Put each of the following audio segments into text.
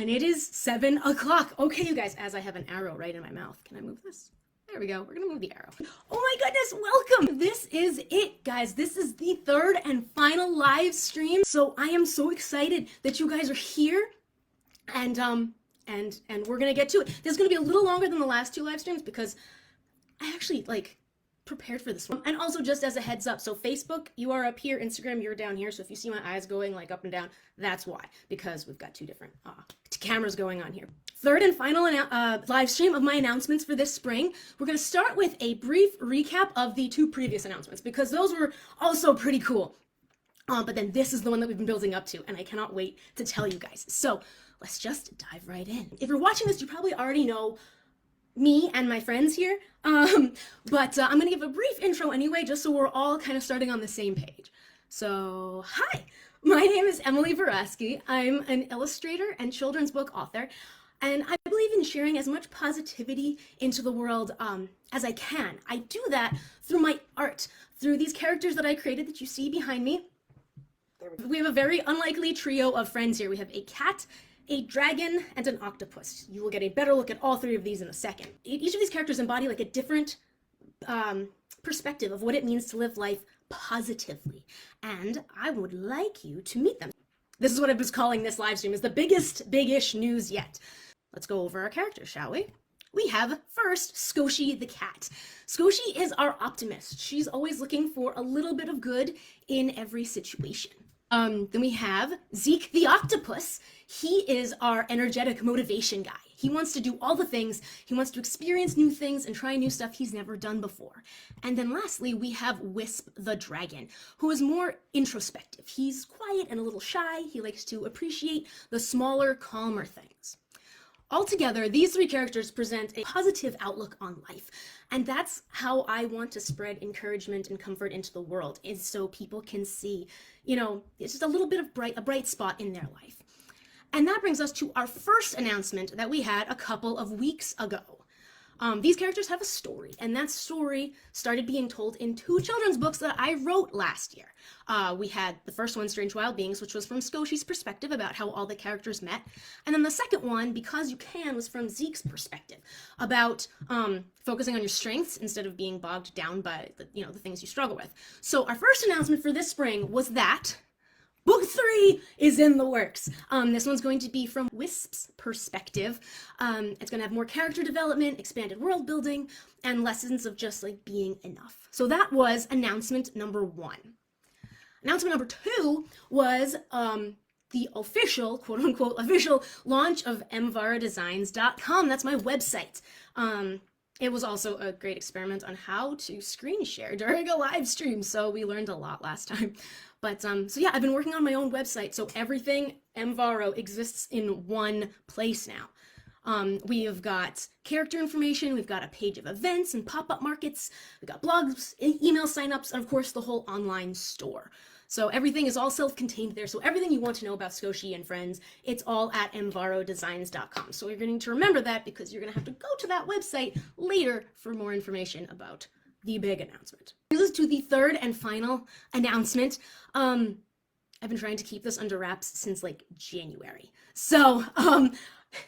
and it is 7 o'clock. Okay, you guys, as I have an arrow right in my mouth. Can I move this? There we go. We're gonna move the arrow. Oh my goodness, welcome! This is it, guys. This is the third and final live stream. So I am so excited that you guys are here, and we're gonna get to it. This is gonna be a little longer than the last two live streams because I actually prepared for this one. And also, just as a heads up, so Facebook, you are up here, Instagram, you're down here. So if you see my eyes going like up and down, that's why, because we've got two different cameras going on here. Third and final live stream of my announcements for this spring. We're going to start with a brief recap of the two previous announcements because those were also pretty cool. But then this is the one that we've been building up to, and I cannot wait to tell you guys. So let's just dive right in. If you're watching this, you probably already know me and my friends here, but I'm gonna give a brief intro anyway, just so we're all kind of starting on the same page. So, hi, my name is Emily Varaski. I'm an illustrator and children's book author, and I believe in sharing as much positivity into the world as I can. I do that through my art, through these characters that I created that you see behind me. We have a very unlikely trio of friends here. We have a cat, a dragon, and an octopus. You will get a better look at all three of these in a second. Each of these characters embody like a different perspective of what it means to live life positively, and I would like you to meet them. This is what I was calling this live stream, is the biggest, big-ish news yet. Let's go over our characters, shall we? We have first Skoshie the cat. Skoshie is our optimist. She's always looking for a little bit of good in every situation. Then we have Zeke the octopus. He is our energetic motivation guy. He wants to do all the things. He wants to experience new things and try new stuff he's never done before. And then lastly, we have Wisp the dragon, who is more introspective. He's quiet and a little shy. He likes to appreciate the smaller, calmer things. Altogether, these three characters present a positive outlook on life, and that's how I want to spread encouragement and comfort into the world, is so people can see, it's just a little bit of a bright spot in their life. And that brings us to our first announcement that we had a couple of weeks ago. These characters have a story, and that story started being told in two children's books that I wrote last year. We had the first one, Strange Wild Beings, which was from Skoshie's perspective about how all the characters met. And then the second one, Because You Can, was from Zeke's perspective about focusing on your strengths instead of being bogged down by the things you struggle with. So our first announcement for this spring was that Book 3 is in the works. This one's going to be from Wisp's perspective. It's going to have more character development, expanded world building, and lessons of just being enough. So that was announcement number 1. Announcement number 2 was the official, quote unquote, official launch of EmVaroDesigns.com. That's my website. It was also a great experiment on how to screen share during a live stream, so we learned a lot last time. But so yeah, I've been working on my own website, so everything EmVaro exists in one place now. We have got character information, we've got a page of events and pop-up markets, we've got blogs, email signups, and of course the whole online store. So everything is all self-contained there. So everything you want to know about Skoshie and friends, it's all at EmVaroDesigns.com. So you're going to need to remember that because you're going to have to go to that website later for more information about the big announcement. This is to the third and final announcement. I've been trying to keep this under wraps since January. So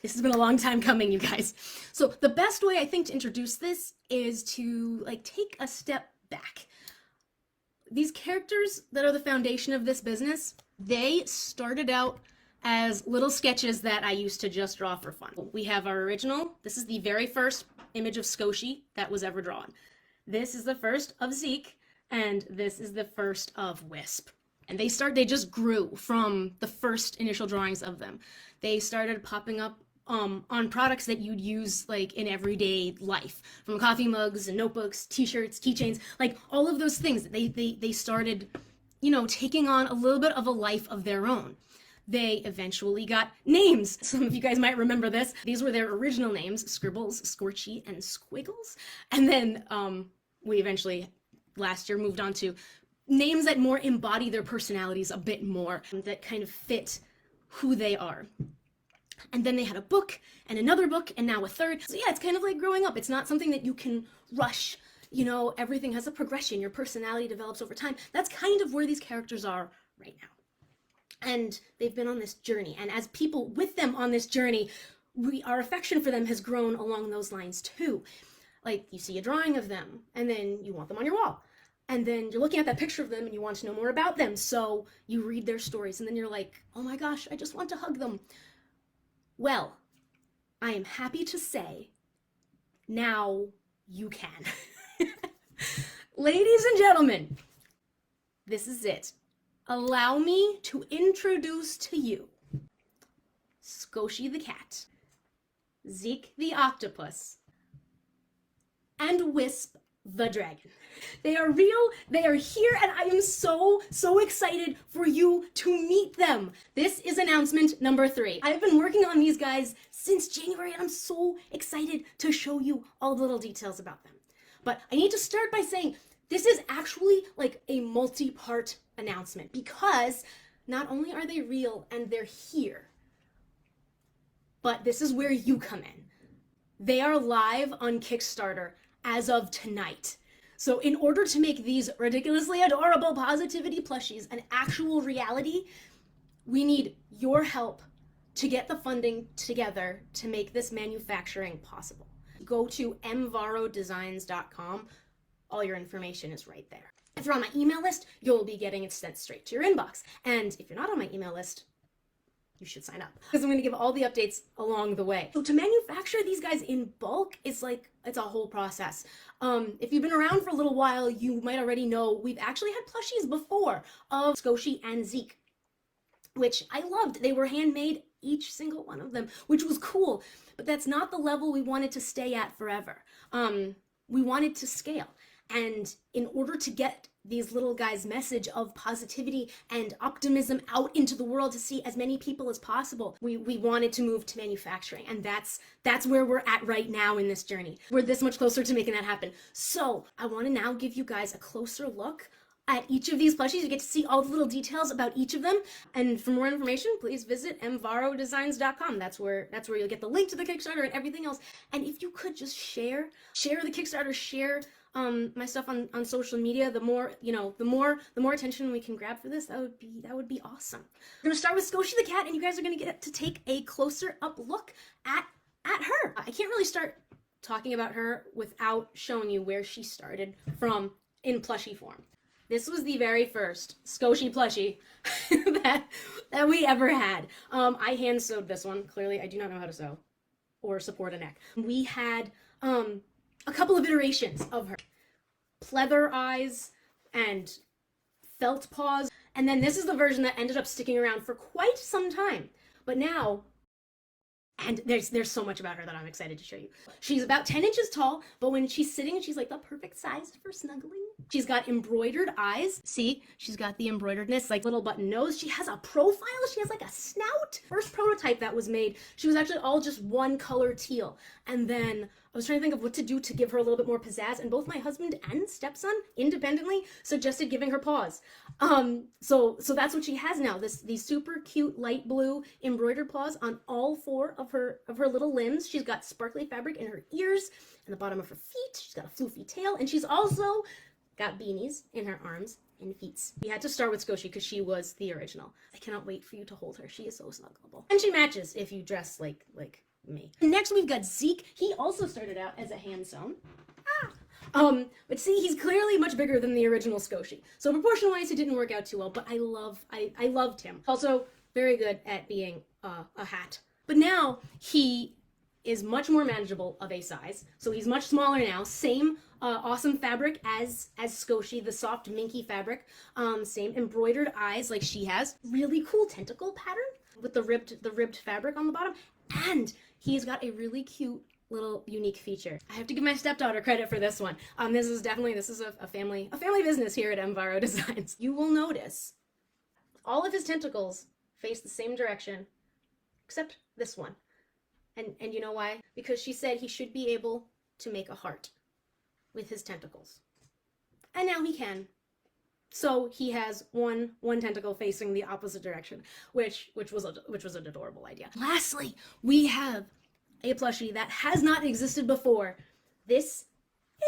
this has been a long time coming, you guys. So the best way I think to introduce this is to take a step back. These characters that are the foundation of this business, they started out as little sketches that I used to just draw for fun. We have our original. This is the very first image of Skoshie that was ever drawn. This is the first of Zeke, and this is the first of Wisp. And they just grew from the first initial drawings of them. They started popping up on products that you'd use in everyday life, from coffee mugs and notebooks, t-shirts, keychains, all of those things. They started, taking on a little bit of a life of their own. They eventually got names. Some of you guys might remember this. These were their original names: Scribbles, Scorchy, and Squiggles. And then we eventually, last year, moved on to names that more embody their personalities a bit more, that kind of fit who they are. And then they had a book, and another book, and now a third. So yeah, it's kind of like growing up. It's not something that you can rush. Everything has a progression. Your personality develops over time. That's kind of where these characters are right now. And they've been on this journey. And as people with them on this journey, our affection for them has grown along those lines too. Like, you see a drawing of them, and then you want them on your wall. And then you're looking at that picture of them and you want to know more about them. So you read their stories, and then you're like, oh my gosh, I just want to hug them. Well, I am happy to say, now you can. Ladies and gentlemen, this is it. Allow me to introduce to you Skoshie the cat, Zeke the octopus, and Wisp the dragon. They are real, they are here, and I am so excited for you to meet them. This is announcement number 3. I've been working on these guys since January, and I'm so excited to show you all the little details about them. But I need to start by saying this is actually like a multi-part announcement, because not only are they real and they're here, but this is where you come in. They are live on Kickstarter as of tonight. So in order to make these ridiculously adorable positivity plushies an actual reality, we need your help to get the funding together to make this manufacturing possible. Go to EmVaroDesigns.com. All your information is right there. If you're on my email list, you'll be getting it sent straight to your inbox. And if you're not on my email list, you should sign up, because I'm going to give all the updates along the way. So to manufacture these guys in bulk is like, it's a whole process. If you've been around for a little while, you might already know we've actually had plushies before of Skoshie and Zeke, which I loved. They were handmade, each single one of them, which was cool. But that's not the level we wanted to stay at forever. We wanted to scale. And in order to get these little guys' message of positivity and optimism out into the world to see as many people as possible, we wanted to move to manufacturing. And that's where we're at right now in this journey. We're this much closer to making that happen. So I want to now give you guys a closer look at each of these plushies. You get to see all the little details about each of them. And for more information, please visit EmVaroDesigns.com. That's where you'll get the link to the Kickstarter and everything else. And if you could just share the Kickstarter, share my stuff on social media, the more attention we can grab for this, that would be awesome. We're gonna start with Skoshie the cat, and you guys are gonna get to take a closer up look at her. I can't really start talking about her without showing you where she started from in plushie form. This was the very first Skoshie plushie that we ever had. I hand sewed this one. Clearly, I do not know how to sew or support a neck. We had a couple of iterations of her. Pleather eyes and felt paws. And then this is the version that ended up sticking around for quite some time. But now, and there's so much about her that I'm excited to show you. She's about 10 inches tall, but when she's sitting, she's like the perfect size for snuggling. She's got embroidered eyes. See, she's got the embroideredness, like little button nose. She has a profile. She has like a snout. First prototype that was made, she was actually all just one color teal. And then I was trying to think of what to do to give her a little bit more pizzazz, and both my husband and stepson independently suggested giving her paws. So that's what she has now. These super cute light blue embroidered paws on all 4 of her little limbs. She's got sparkly fabric in her ears and the bottom of her feet. She's got a floofy tail, and she's also got beanies in her arms and feet. We had to start with Skoshie because she was the original. I cannot wait for you to hold her. She is so snuggleable, and she matches if you dress like me. Next we've got Zeke. He also started out as a hand sewn. But see, he's clearly much bigger than the original Skoshie. So proportion-wise, it didn't work out too well, but I loved him. Also very good at being a hat. But now he is much more manageable of a size. So he's much smaller now. Same awesome fabric as Skoshie, the soft minky fabric. Same embroidered eyes like she has. Really cool tentacle pattern with the ribbed fabric on the bottom. And he's got a really cute little unique feature. I have to give my stepdaughter credit for this one. This is a family business here at EmVaro Designs. You will notice all of his tentacles face the same direction, except this one. And you know why? Because she said he should be able to make a heart with his tentacles. And now he can. So he has one tentacle facing the opposite direction, which was an adorable idea. Lastly, we have a plushie that has not existed before. This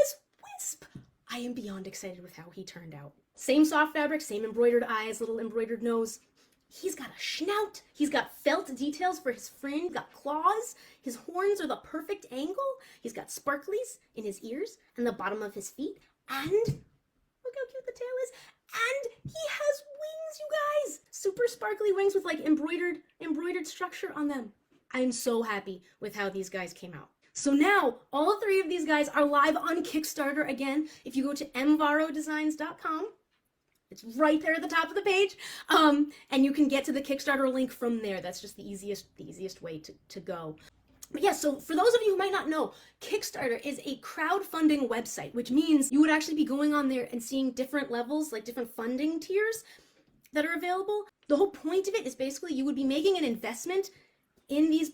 is Wisp. I am beyond excited with how he turned out. Same soft fabric, same embroidered eyes, little embroidered nose. He's got a snout. He's got felt details for his fringe. He's got claws. His horns are the perfect angle. He's got sparklies in his ears and the bottom of his feet. And look how cute the tail is. And he has wings, you guys. Super sparkly wings with like embroidered structure on them. I'm so happy with how these guys came out. So now all three of these guys are live on Kickstarter again. If you go to EmVaroDesigns.com, it's right there at the top of the page, and you can get to the Kickstarter link from there. That's just the easiest way to go. But yeah, so for those of you who might not know, Kickstarter is a crowdfunding website, which means you would actually be going on there and seeing different levels, like different funding tiers that are available. The whole point of it is basically you would be making an investment in these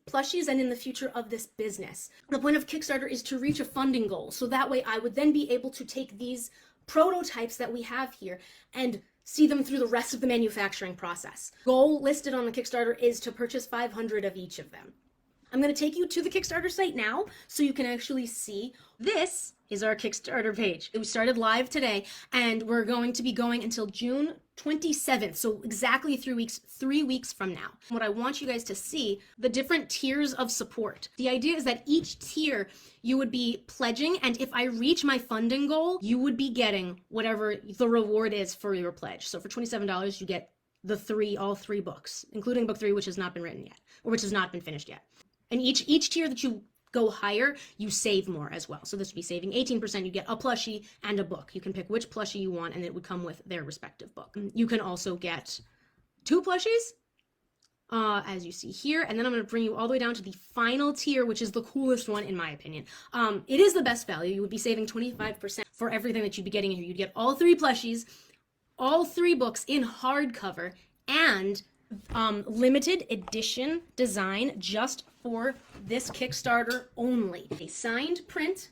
plushies and in the future of this business. The point of Kickstarter is to reach a funding goal. So that way I would then be able to take these prototypes that we have here and see them through the rest of the manufacturing process. Goal listed on the Kickstarter is to purchase 500 of each of them. I'm going to take you to the Kickstarter site now so you can actually see. This is our Kickstarter page. We started live today and we're going to be going until June 27th, so exactly 3 weeks from now. What I want you guys to see, the different tiers of support. The idea is that each tier you would be pledging, and if I reach my funding goal, you would be getting whatever the reward is for your pledge. So for $27, you get all three books, including book 3, which has not been written yet, or which has not been finished yet. And each tier that you go higher, you save more as well. So this would be saving 18%. You get a plushie and a book. You can pick which plushie you want, and it would come with their respective book. You can also get 2 plushies, as you see here. And then I'm going to bring you all the way down to the final tier, which is the coolest one, in my opinion. It is the best value. You would be saving 25% for everything that you'd be getting here. You'd get all 3 plushies, all 3 books in hardcover, and limited edition design just for this Kickstarter only. A signed print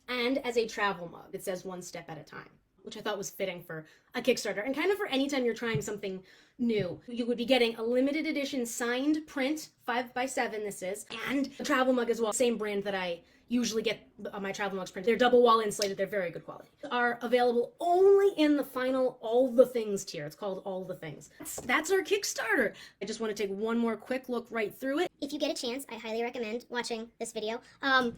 and as a travel mug. It says "one step at a time," which I thought was fitting for a Kickstarter and kind of for any time you're trying something new. You would be getting a limited edition signed print, 5x7 this is, and a travel mug as well. Same brand that I usually get my travel mugs printed. They're double wall insulated. They're very good quality. Are available only in the final All the Things tier. It's called All the Things. That's our Kickstarter. I just want to take one more quick look right through it. If you get a chance, I highly recommend watching this video.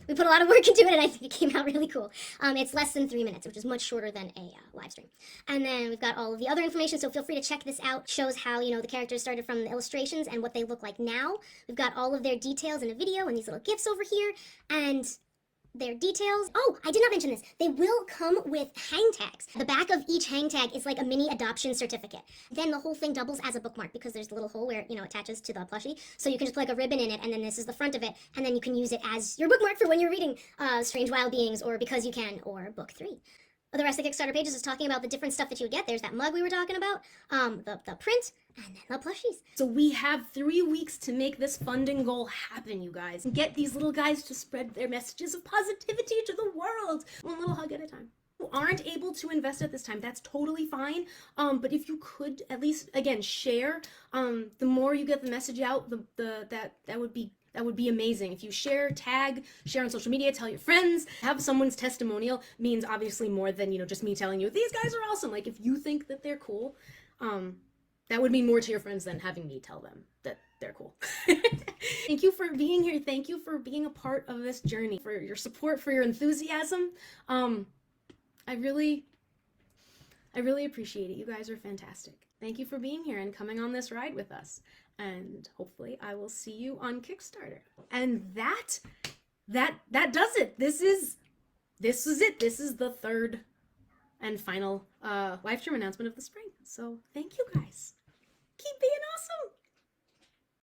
We put a lot of work into it and I think it came out really cool. It's less than 3 minutes, which is much shorter than a live stream. And then we've got all of the other information, so feel free to check this out. It shows how, the characters started from the illustrations and what they look like now. We've got all of their details in a video and these little GIFs over here. And their details. Oh, I did not mention this. They will come with hang tags. The back of each hang tag is like a mini adoption certificate. Then the whole thing doubles as a bookmark because there's the little hole where, attaches to the plushie. So you can just put like a ribbon in it, and then this is the front of it, and then you can use it as your bookmark for when you're reading Strange Wild Beings or Because You Can or book 3. The rest of the Kickstarter pages is talking about the different stuff that you would get. There's that mug we were talking about, the print, and then the plushies. So we have 3 weeks to make this funding goal happen, you guys. And get these little guys to spread their messages of positivity to the world. One little hug at a time. If you aren't able to invest at this time, that's totally fine. But if you could at least, again, share, the more you get the message out, that would be amazing. If you share on social media, tell your friends, have someone's testimonial means obviously more than, just me telling you, these guys are awesome. Like if you think that they're cool, that would mean more to your friends than having me tell them that they're cool. Thank you for being here. Thank you for being a part of this journey, for your support, for your enthusiasm. I really appreciate it. You guys are fantastic. Thank you for being here and coming on this ride with us. And hopefully I will see you on Kickstarter. And that does it. This is it. This is the 3rd and final live stream announcement of the spring. So thank you guys. Keep being awesome.